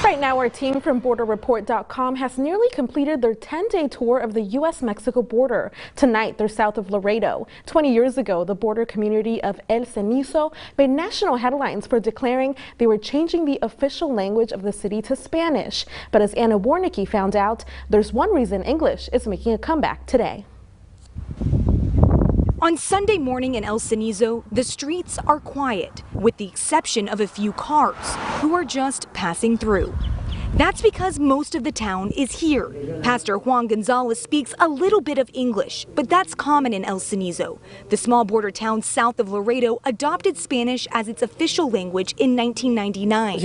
Right now, our team from BorderReport.com has nearly completed their 10-day tour of the U.S.-Mexico border. Tonight, they're south of Laredo. 20 years ago, the border community of El Cenizo made national headlines for declaring they were changing the official language of the city to Spanish. But as Anna Warnicki found out, there's one reason English is making a comeback today. On Sunday morning in El Cenizo, the streets are quiet, with the exception of a few cars who are just passing through. That's because most of the town is here. Pastor Juan Gonzalez speaks a little bit of English, but that's common in El Cenizo. The small border town south of Laredo adopted Spanish as its official language in 1999.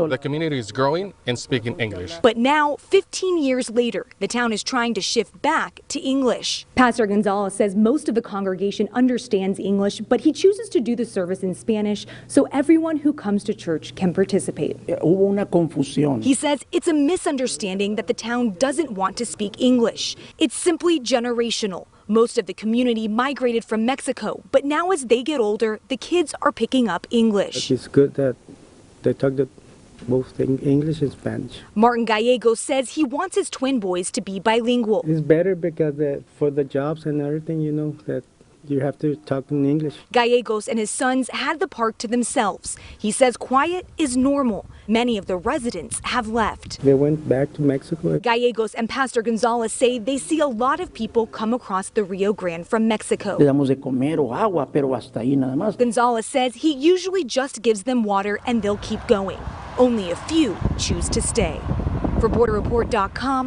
The community is growing and speaking English. But now, 15 years later, the town is trying to shift back to English. Pastor Gonzalez says most of the congregation understands English, but he chooses to do the service in Spanish so everyone who comes to church can participate. Hubo una confusión. He says it's a misunderstanding that the town doesn't want to speak English. It's simply generational. Most of the community migrated from Mexico, but now as they get older, the kids are picking up English. It's good that they talk both English and Spanish. Martin Gallegos says he wants his twin boys to be bilingual. It's better because for the jobs and everything, you know, that you have to talk in English. Gallegos and his sons had the park to themselves. He says quiet is normal. Many of the residents have left. They went back to Mexico. Gallegos and Pastor Gonzalez say they see a lot of people come across the Rio Grande from Mexico. Le damos de comer o agua, pero hasta ahí nada más. Gonzalez says he usually just gives them water and they'll keep going. Only a few choose to stay. For BorderReport.com,